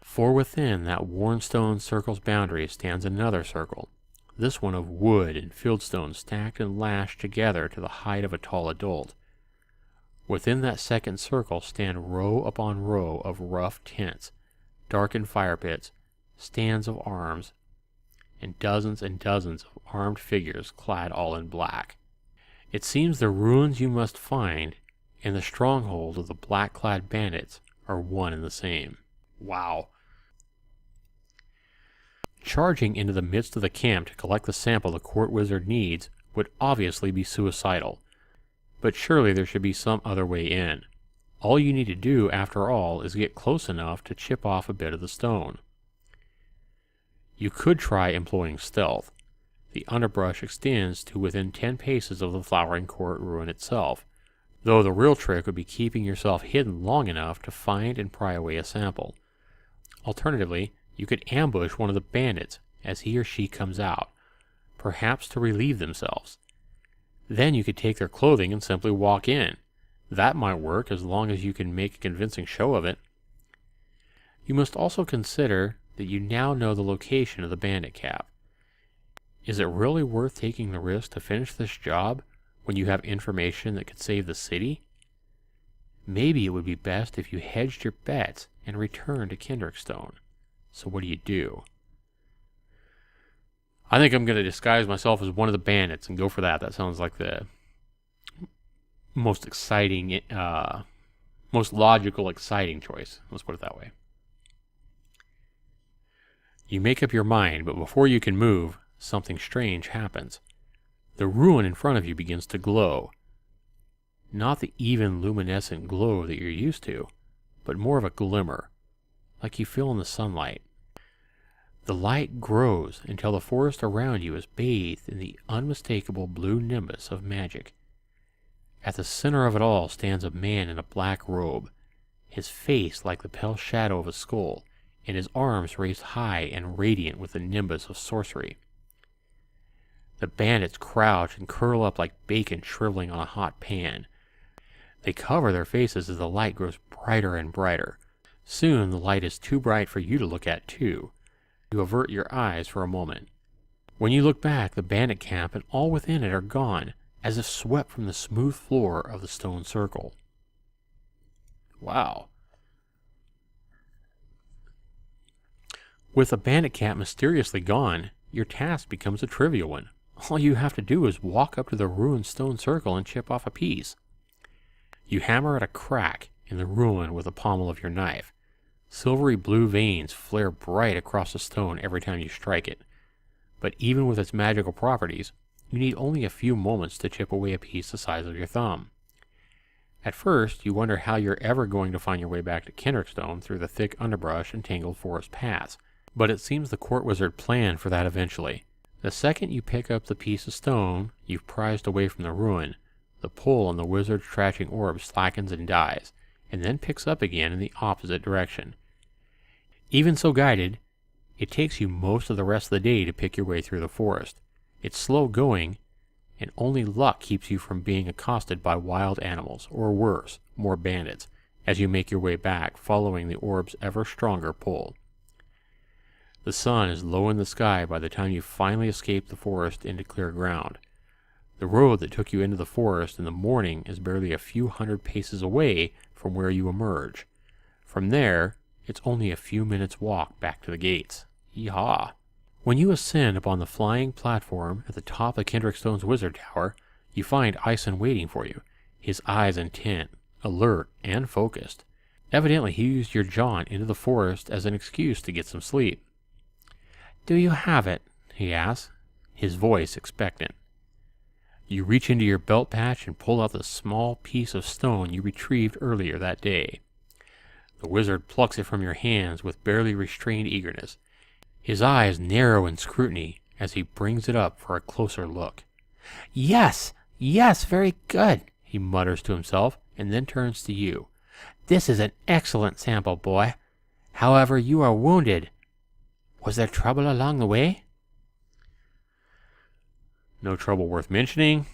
For within that worn stone circle's boundary stands another circle, this one of wood and fieldstone stacked and lashed together to the height of a tall adult. Within that second circle stand row upon row of rough tents, darkened fire pits, stands of arms, and dozens of armed figures clad all in black. It seems the ruins you must find and the stronghold of the black-clad bandits are one and the same. Wow. Charging into the midst of the camp to collect the sample the court wizard needs would obviously be suicidal, but surely there should be some other way in. All you need to do, after all, is get close enough to chip off a bit of the stone. You could try employing stealth. The underbrush extends to within 10 paces of the flowering court ruin itself, though the real trick would be keeping yourself hidden long enough to find and pry away a sample. Alternatively, you could ambush one of the bandits as he or she comes out, perhaps to relieve themselves. Then you could take their clothing and simply walk in. That might work as long as you can make a convincing show of it. You must also consider that you now know the location of the bandit cap. Is it really worth taking the risk to finish this job when you have information that could save the city? Maybe it would be best if you hedged your bets and returned to Kendrickstone. So what do? I think I'm going to disguise myself as one of the bandits and go for that. That sounds like the most exciting, most logical, exciting choice. Let's put it that way. You make up your mind, but before you can move, something strange happens. The ruin in front of you begins to glow. Not the even luminescent glow that you're used to, but more of a glimmer, like you feel in the sunlight. The light grows until the forest around you is bathed in the unmistakable blue nimbus of magic. At the center of it all stands a man in a black robe, his face like the pale shadow of a skull, and his arms raised high and radiant with the nimbus of sorcery. The bandits crouch and curl up like bacon shriveling on a hot pan. They cover their faces as the light grows brighter and brighter. Soon the light is too bright for you to look at too. You avert your eyes for a moment. When you look back, the bandit camp and all within it are gone, as if swept from the smooth floor of the stone circle. Wow. With the bandit camp mysteriously gone, your task becomes a trivial one. All you have to do is walk up to the ruined stone circle and chip off a piece. You hammer at a crack in the ruin with the pommel of your knife. Silvery blue veins flare bright across the stone every time you strike it. But even with its magical properties, you need only a few moments to chip away a piece the size of your thumb. At first, you wonder how you're ever going to find your way back to Kendrickstone through the thick underbrush and tangled forest paths, but it seems the court wizard planned for that eventually. The second you pick up the piece of stone you've prized away from the ruin, the pull on the wizard's trashing orb slackens and dies, and then picks up again in the opposite direction. Even so guided, it takes you most of the rest of the day to pick your way through the forest. It's slow going, and only luck keeps you from being accosted by wild animals, or worse, more bandits, as you make your way back, following the orb's ever stronger pull. The sun is low in the sky by the time you finally escape the forest into clear ground. The road that took you into the forest in the morning is barely a few hundred paces away from where you emerge. From there, it's only a few minutes' walk back to the gates. Yeehaw! When you ascend upon the flying platform at the top of Kendrickstone's wizard tower, you find Ison waiting for you, his eyes intent, alert, and focused. Evidently, he used your jaunt into the forest as an excuse to get some sleep. "Do you have it?" he asks, his voice expectant. You reach into your belt patch and pull out the small piece of stone you retrieved earlier that day. The wizard plucks it from your hands with barely restrained eagerness. His eyes narrow in scrutiny as he brings it up for a closer look. "Yes, yes, very good," he mutters to himself, and then turns to you. "This is an excellent sample, boy. However, you are wounded. Was there trouble along the way?" "No trouble worth mentioning.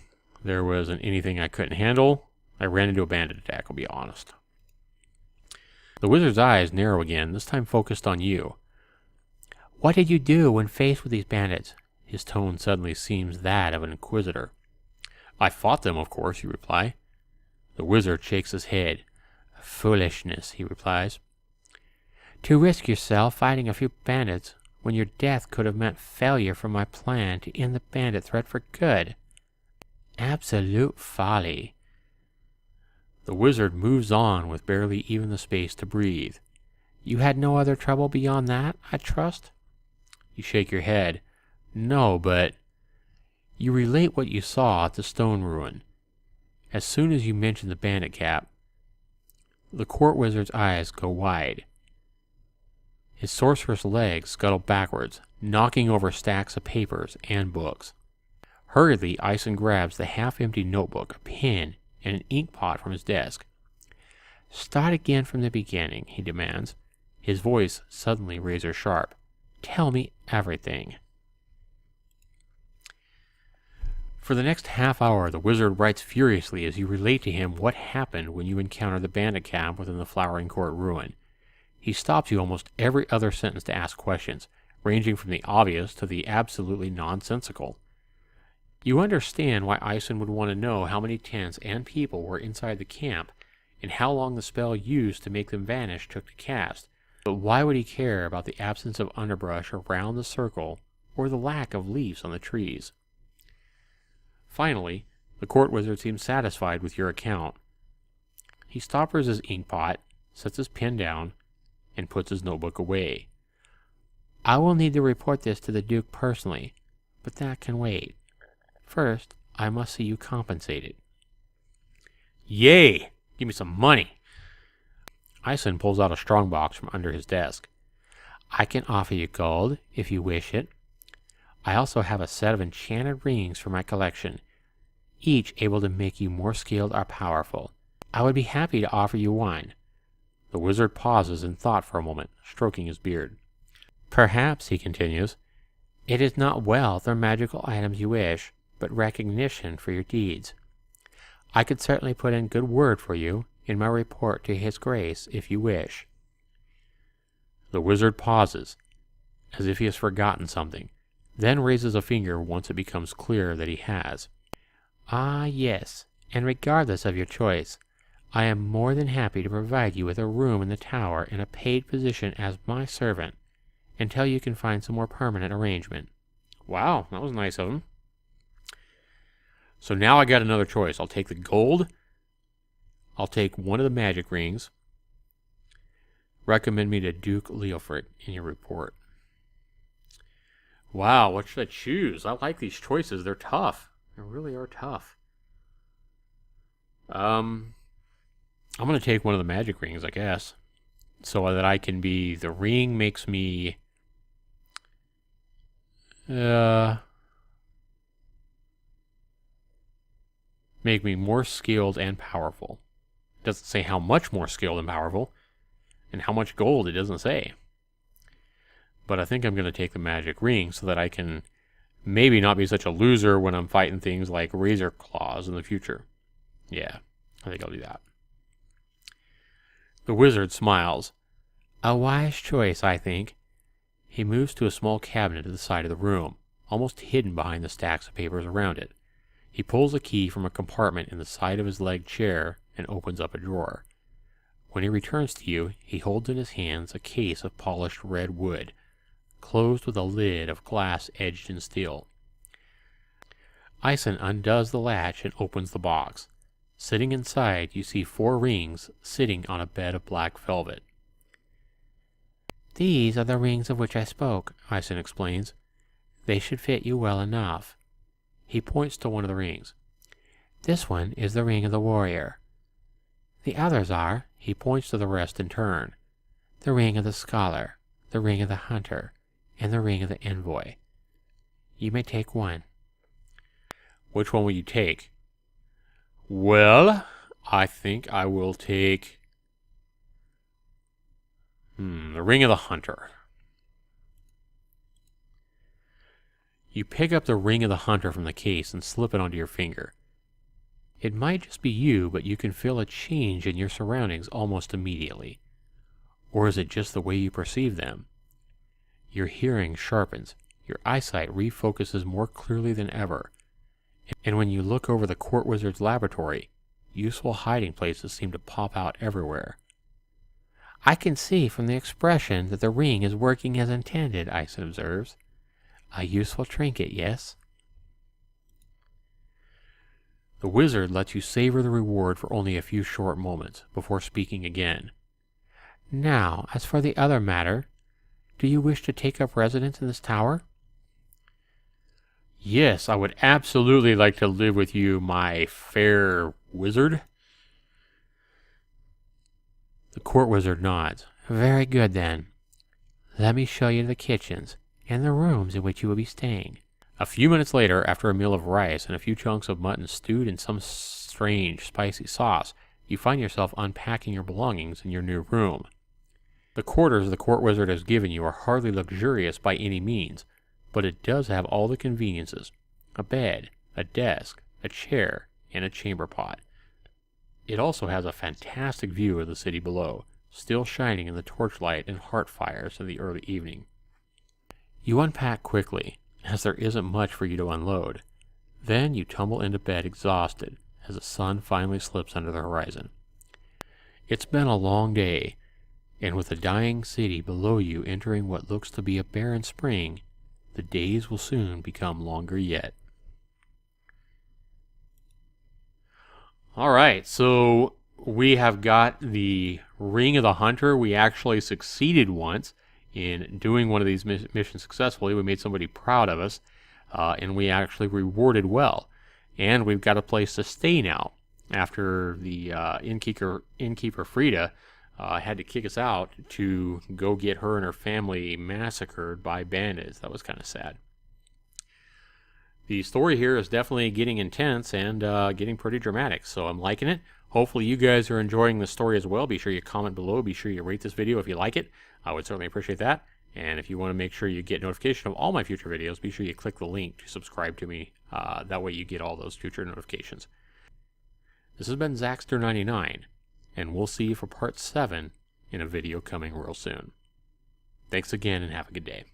There wasn't anything I couldn't handle. I ran into a bandit attack, I'll be honest." The wizard's eyes narrow again, this time focused on you. "What did you do when faced with these bandits?" His tone suddenly seems that of an inquisitor. "I fought them, of course," you reply. The wizard shakes his head. "Foolishness," he replies. "To risk yourself fighting a few bandits when your death could have meant failure from my plan to end the bandit threat for good. Absolute folly." The wizard moves on with barely even the space to breathe. "You had no other trouble beyond that, I trust?" You shake your head. "No, but—" You relate what you saw at the stone ruin. As soon as you mention the bandit cap, the court wizard's eyes go wide. His sorceress legs scuttle backwards, knocking over stacks of papers and books. Hurriedly, Ison grabs the half-empty notebook, a pen, and an ink pot from his desk. "Start again from the beginning," he demands, his voice suddenly razor-sharp. "Tell me everything." For the next half hour, the wizard writes furiously as you relate to him what happened when you encountered the bandit camp within the Flowering Court ruin. He stops you almost every other sentence to ask questions, ranging from the obvious to the absolutely nonsensical. You understand why Ison would want to know how many tents and people were inside the camp, and how long the spell used to make them vanish took to cast, but why would he care about the absence of underbrush around the circle, or the lack of leaves on the trees? Finally, the court wizard seems satisfied with your account. He stoppers his inkpot, sets his pen down, and puts his notebook away. "I will need to report this to the Duke personally, but that can wait. First, I must see you compensated." "Yay! Give me some money." Ison pulls out a strongbox from under his desk. "I can offer you gold, if you wish it. I also have a set of enchanted rings for my collection, each able to make you more skilled or powerful. I would be happy to offer you one." The wizard pauses in thought for a moment, stroking his beard. "Perhaps," he continues, "it is not wealth or magical items you wish, but recognition for your deeds. I could certainly put in good word for you in my report to His Grace, if you wish." The wizard pauses, as if he has forgotten something, then raises a finger once it becomes clear that he has. "Ah, yes, and regardless of your choice, I am more than happy to provide you with a room in the tower and a paid position as my servant, until you can find some more permanent arrangement." Wow, that was nice of him. "So now I got another choice. I'll take the gold. I'll take one of the magic rings. Recommend me to Duke Leofric in your report." Wow, what should I choose? I like these choices. They're tough. They really are tough. I'm going to take one of the magic rings, I guess, so that I can be... The ring makes me... make me more skilled and powerful. It doesn't say how much more skilled and powerful, and how much gold it doesn't say. But I think I'm going to take the magic ring so that I can maybe not be such a loser when I'm fighting things like razor claws in the future. Yeah, I think I'll do that. The wizard smiles. A wise choice, I think. He moves to a small cabinet at the side of the room, almost hidden behind the stacks of papers around it. He pulls a key from a compartment in the side of his leg chair and opens up a drawer. When he returns to you, he holds in his hands a case of polished red wood, closed with a lid of glass edged in steel. Ison undoes the latch and opens the box. Sitting inside, you see 4 rings sitting on a bed of black velvet. These are the rings of which I spoke, Ison explains. They should fit you well enough. He points to one of the rings. This one is the ring of the warrior. The others are, he points to the rest in turn, the ring of the scholar, the ring of the hunter, and the ring of the envoy. You may take one. Which one will you take? Well, I think I will take the ring of the hunter. You pick up the ring of the hunter from the case and slip it onto your finger. It might just be you, but you can feel a change in your surroundings almost immediately. Or is it just the way you perceive them? Your hearing sharpens, your eyesight refocuses more clearly than ever, and when you look over the court wizard's laboratory, useful hiding places seem to pop out everywhere. I can see from the expression that the ring is working as intended, Ison observes. A useful trinket, yes? The wizard lets you savor the reward for only a few short moments before speaking again. Now, as for the other matter, do you wish to take up residence in this tower? Yes, I would absolutely like to live with you, my fair wizard. The court wizard nods. Very good, then. Let me show you the kitchens and the rooms in which you will be staying. A few minutes later, after a meal of rice and a few chunks of mutton stewed in some strange, spicy sauce, you find yourself unpacking your belongings in your new room. The quarters the court wizard has given you are hardly luxurious by any means, but it does have all the conveniences: a bed, a desk, a chair, and a chamber pot. It also has a fantastic view of the city below, still shining in the torchlight and heart fires of the early evening. You unpack quickly, as there isn't much for you to unload. Then you tumble into bed exhausted, as the sun finally slips under the horizon. It's been a long day, and with the dying city below you entering what looks to be a barren spring, the days will soon become longer yet. Alright, so we have got the Ring of the Hunter. We actually succeeded once in doing one of these missions successfully. We made somebody proud of us, and we actually rewarded well. And we've got a place to stay now, after the innkeeper Frida had to kick us out to go get her and her family massacred by bandits. That was kind of sad. The story here is definitely getting intense and getting pretty dramatic, so I'm liking it. Hopefully you guys are enjoying the story as well. Be sure you comment below. Be sure you rate this video if you like it. I would certainly appreciate that. And if you want to make sure you get notification of all my future videos, be sure you click the link to subscribe to me. That way you get all those future notifications. This has been Zaxter99, and we'll see you for part 7 in a video coming real soon. Thanks again and have a good day.